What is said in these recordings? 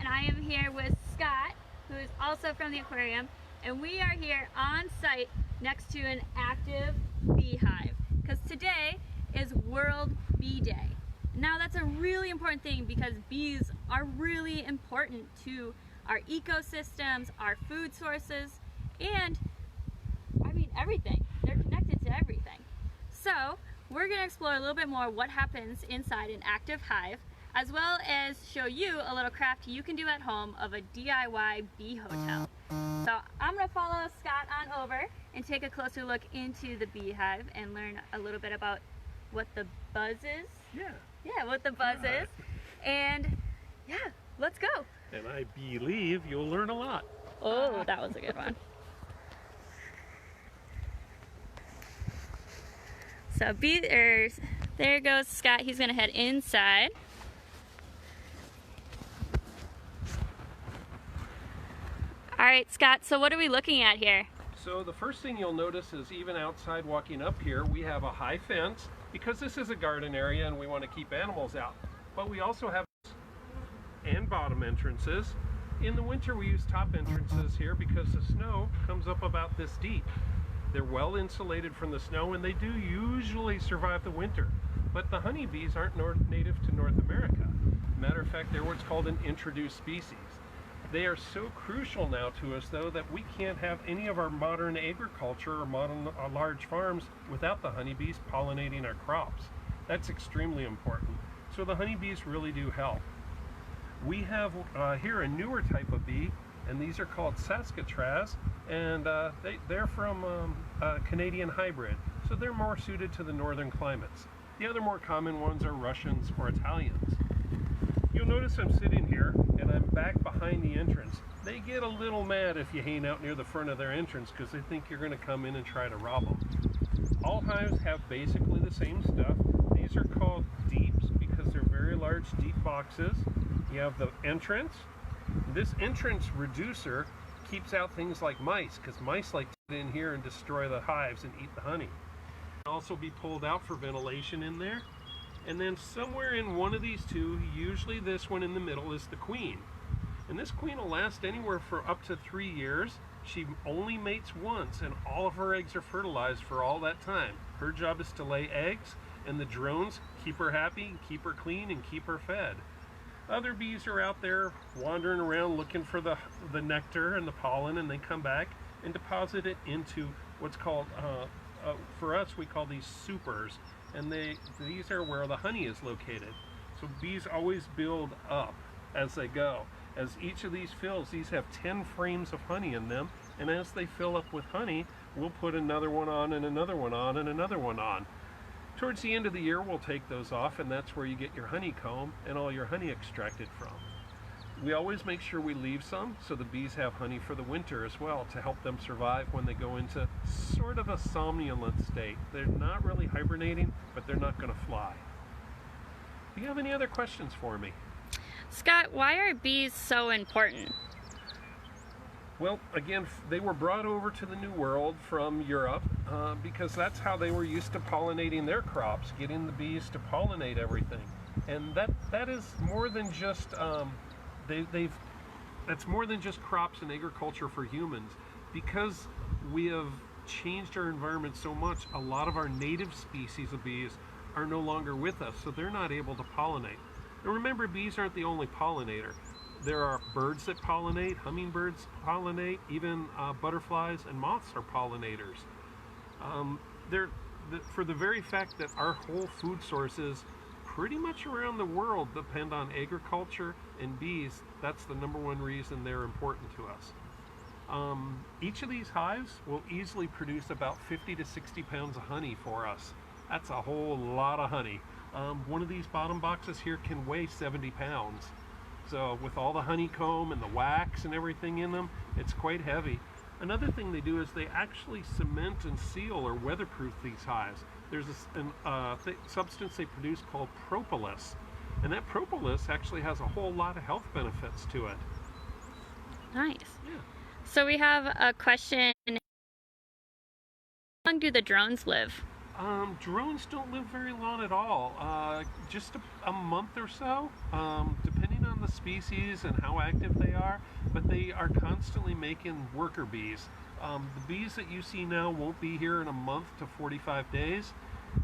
and I am here with Scott, who is also from the aquarium, and we are here on site next to an active beehive because today is World Bee Day. Now that's a really important thing because bees are really important to our ecosystems, our food sources, and I mean everything. They're connected to everything. So we're going to explore a little bit more what happens inside an active hive, as well as show you a little craft you can do at home of a DIY bee hotel. So I'm going to follow Scott on over and take a closer look into the beehive and learn a little bit about what the buzz is. Yeah, what the buzz is. And yeah, let's go. And I believe you'll learn a lot. Oh, that was a good one. So there goes Scott. He's going to head inside. All right, Scott, so what are we looking at here? So the first thing you'll notice is even outside walking up here, we have a high fence because this is a garden area and we want to keep animals out. But we also have and bottom entrances. In the winter we use top entrances here because the snow comes up about this deep. They're well insulated from the snow and they do usually survive the winter. But the honeybees aren't native to North America. Matter of fact, they're what's called an introduced species. They are so crucial now to us though that we can't have any of our modern agriculture or modern large farms without the honeybees pollinating our crops. That's extremely important. So the honeybees really do help. We have here a newer type of bee, and these are called Saskatraz, and they're from a Canadian hybrid, so they're more suited to the northern climates. The other more common ones are Russians or Italians. You'll notice I'm sitting here and I'm back behind the entrance. They get a little mad if you hang out near the front of their entrance because they think you're going to come in and try to rob them. All hives have basically the same stuff. These are called deeps because they're very large, deep boxes. You have the entrance. This entrance reducer keeps out things like mice because mice like to get in here and destroy the hives and eat the honey. It can also be pulled out for ventilation in there. And then somewhere in one of these two, usually this one in the middle, is the queen. And this queen will last anywhere for up to 3 years. She only mates once and all of her eggs are fertilized for all that time. Her job is to lay eggs, and the drones keep her happy, keep her clean, and keep her fed. Other bees are out there wandering around looking for the nectar and the pollen, and they come back and deposit it into what's called, for us we call these supers, and these are where the honey is located. So bees always build up as they go. As each of these fills, these have 10 frames of honey in them, and as they fill up with honey, we'll put another one on and another one on and another one on. Towards the end of the year, we'll take those off, and that's where you get your honeycomb and all your honey extracted from. We always make sure we leave some so the bees have honey for the winter as well to help them survive when they go into sort of a somnolent state. They're not really hibernating, but they're not going to fly. Do you have any other questions for me? Scott, why are bees so important? Well, again, they were brought over to the New World from Europe because that's how they were used to pollinating their crops, getting the bees to pollinate everything. And that is more than just that's more than just crops and agriculture for humans. Because we have changed our environment so much, a lot of our native species of bees are no longer with us, so they're not able to pollinate. And remember, bees aren't the only pollinator. There are birds that pollinate, hummingbirds pollinate, even butterflies and moths are pollinators. For the very fact that our whole food sources pretty much around the world depend on agriculture and bees, that's the #1 reason they're important to us. Each of these hives will easily produce about 50 to 60 pounds of honey for us. That's a whole lot of honey. One of these bottom boxes here can weigh 70 pounds. So with all the honeycomb and the wax and everything in them, it's quite heavy. Another thing they do is they actually cement and seal or weatherproof these hives. There's a substance they produce called propolis, and that propolis actually has a whole lot of health benefits to it. Nice. Yeah. So we have a question. How long do the drones live? Drones don't live very long at all. Just a month or so, depending on the species and how active they are, but they are constantly making worker bees. The bees that you see now won't be here in a month to 45 days.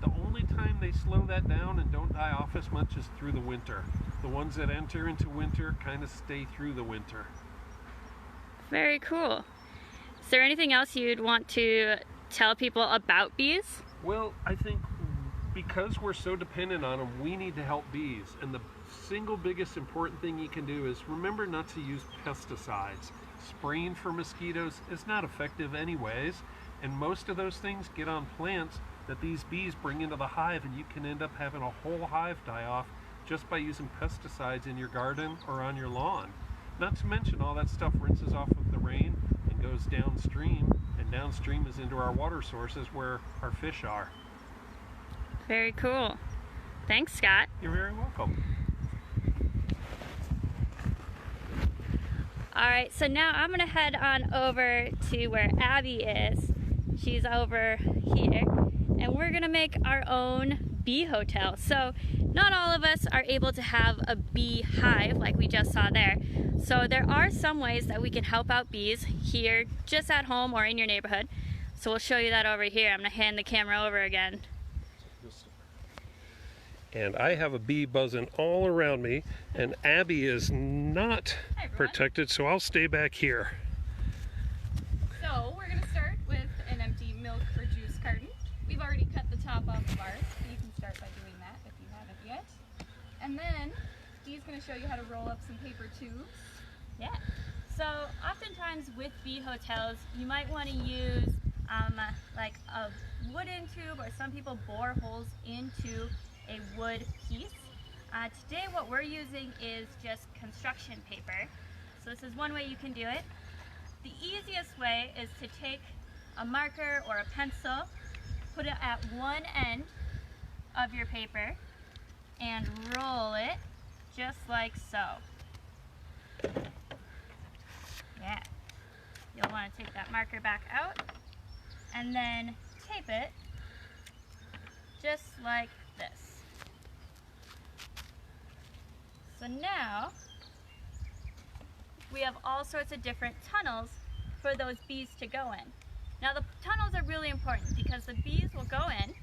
The only time they slow that down and don't die off as much is through the winter. The ones that enter into winter kind of stay through the winter. Very cool. Is there anything else you'd want to tell people about bees? Well, I think because we're so dependent on them, we need to help bees. And the single biggest important thing you can do is remember not to use pesticides. Spraying for mosquitoes is not effective anyways, and most of those things get on plants that these bees bring into the hive, and you can end up having a whole hive die off just by using pesticides in your garden or on your lawn. Not to mention all that stuff rinses off with the rain and goes downstream, and downstream is into our water sources where our fish are. Very cool. Thanks, Scott. You're very welcome. Alright, so now I'm going to head on over to where Abby is. She's over here. And we're going to make our own bee hotel. So not all of us are able to have a bee hive like we just saw there. So there are some ways that we can help out bees here just at home or in your neighborhood. So we'll show you that over here. I'm going to hand the camera over again. And I have a bee buzzing all around me, and Abby is not protected, so I'll stay back here. So we're going to start with an empty milk or juice carton. We've already cut the top off of ours, so you can start by doing that if you haven't yet. And then Dee's going to show you how to roll up some paper tubes. Yeah. So oftentimes with bee hotels, you might want to use like a wooden tube, or some people bore holes into a wood piece. Today what we're using is just construction paper. So this is one way you can do it. The easiest way is to take a marker or a pencil, put it at one end of your paper, and roll it just like so. Yeah. You'll want to take that marker back out and then tape it just like this. So now we have all sorts of different tunnels for those bees to go in. Now the tunnels are really important because the bees will go in,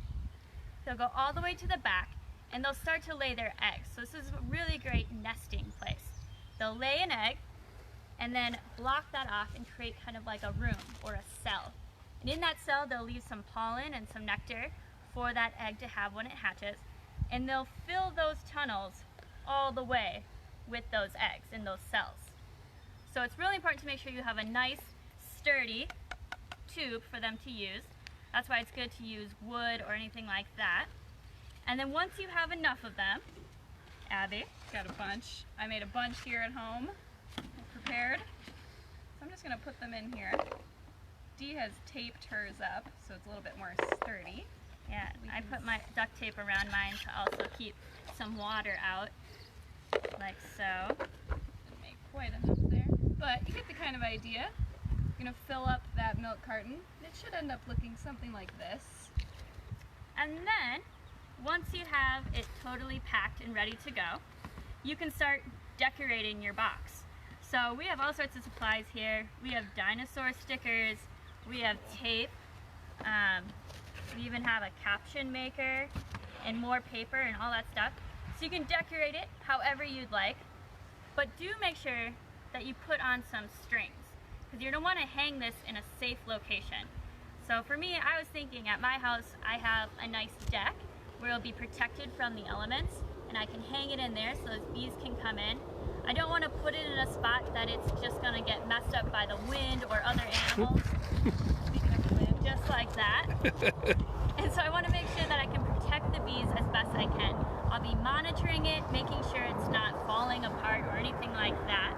they'll go all the way to the back, and they'll start to lay their eggs. So this is a really great nesting place. They'll lay an egg and then block that off and create kind of like a room or a cell. And in that cell they'll leave some pollen and some nectar for that egg to have when it hatches, and they'll fill those tunnels all the way with those eggs in those cells. So it's really important to make sure you have a nice sturdy tube for them to use. That's why it's good to use wood or anything like that. And then once you have enough of them, Abby, Got a bunch. I made a bunch here at home, prepared. So I'm just going to put them in here. Dee has taped hers up so it's a little bit more sturdy. yeah, I put my duct tape around mine to also keep some water out, like so. Didn't make quite enough there, but you get the kind of idea. You're going to fill up that milk carton. It should end up looking something like this. And then, once you have it totally packed and ready to go, you can start decorating your box. So we have all sorts of supplies here. We have dinosaur stickers, we have tape, we even have a caption maker and more paper and all that stuff. So you can decorate it however you'd like, but do make sure that you put on some strings, because you're going to want to hang this in a safe location. So for me, I was thinking at my house I have a nice deck where it'll be protected from the elements, and I can hang it in there so those bees can come in. I don't want to put it in a spot that it's just going to get messed up by the wind or other animals. Speaking of the wind, just like that. And so I want to make sure that I can protect the bees as best I can. I'll be monitoring it, making sure it's not falling apart or anything like that.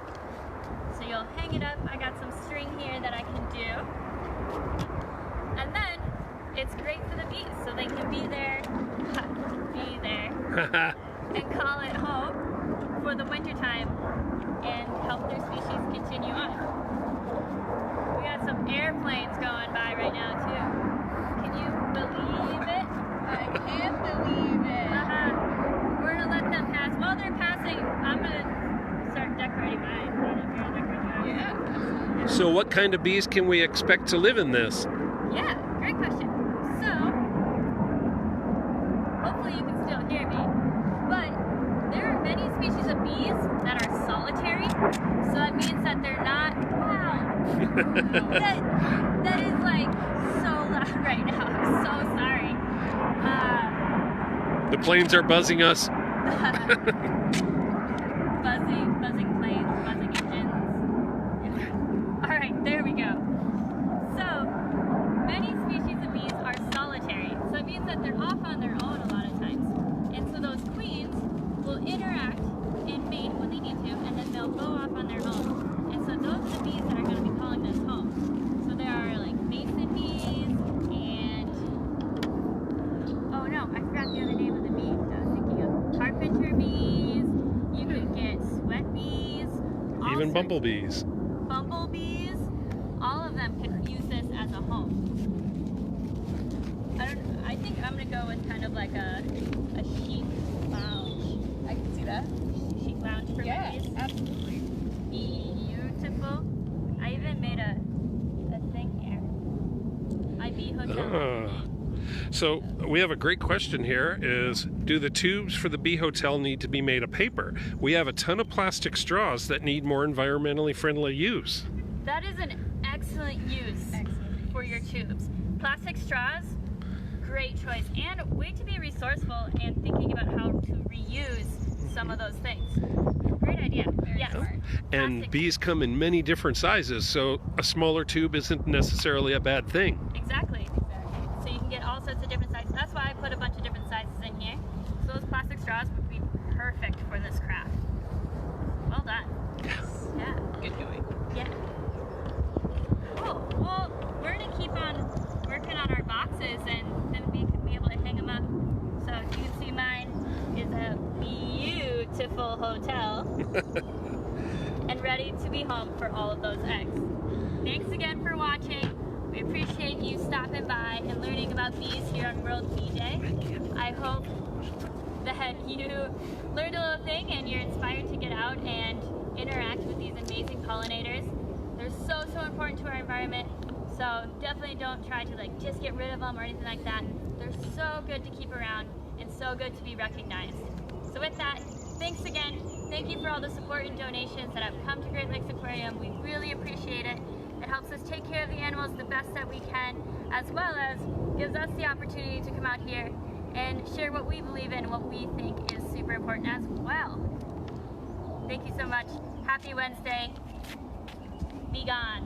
So you'll hang it up. I got some string here that I can do. And then it's great for the bees, so they can be there, and call it home for the winter time and help their species continue on. We got some airplanes going by right now too. Can you believe it? I can't believe it. We're gonna let them pass. While they're passing, I'm gonna decorating mine. I don't know if you're decorating yours. Yeah. So what kind of bees can we expect to live in this? Yeah, great question. So, hopefully you can still hear me, but there are many species of bees that are solitary, so that means that they're not, that is like so loud right now, I'm so sorry. The planes are buzzing us. buzzing planes, buzzing engines. Alright, there we go. So, many species of bees are solitary, so it means that they're off on their own a lot of times. And so those queens will interact and mate when they need to, and then they'll go off on their own. And so those are the bees that are going to be calling this home. So there are like mason bees and, oh no, I forgot the other name of the bee that I was thinking of. Carpenter bees, you could get sweat bees. Even bumblebees. Bumblebees, all of them could use this as a home. I think I'm going to go with kind of like a sheep lounge. I can see that. Sheep lounge for Yeah, babies. absolutely. Beautiful. I even made a thing here. My bee hotel. So we have a great question here is, do the tubes for the bee hotel need to be made of paper? We have a ton of plastic straws that need more environmentally friendly use. That is an excellent use for your tubes. Plastic straws, great choice. And way to be resourceful and thinking about how to reuse some of those things. Great idea. Yes. And Plastic. bees come in many different sizes, so a smaller tube isn't necessarily a bad thing. Exactly. So you can get all sorts of different sizes. That's why I put a bunch of different sizes in here. So those plastic straws would be perfect for this craft. Well done. Yeah. Good going. Yeah. Cool. Well, we're going to keep on working on our boxes and then we can be able to hang them up. So as you can see, mine is a beautiful hotel and ready to be home for all of those eggs. Thanks again for watching. We appreciate you stopping by and learning about bees here on World Bee Day. I hope that you learned a little thing and you're inspired to get out and interact with these amazing pollinators. They're so important to our environment, so definitely don't try to like just get rid of them or anything like that. They're so good to keep around and so good to be recognized. So with that, thanks again. Thank you for all the support and donations that have come to Great Lakes Aquarium. We really appreciate it. It helps us take care of the animals the best that we can, as well as gives us the opportunity to come out here and share what we believe in and what we think is super important as well. Thank you so much. Happy Wednesday. Be gone.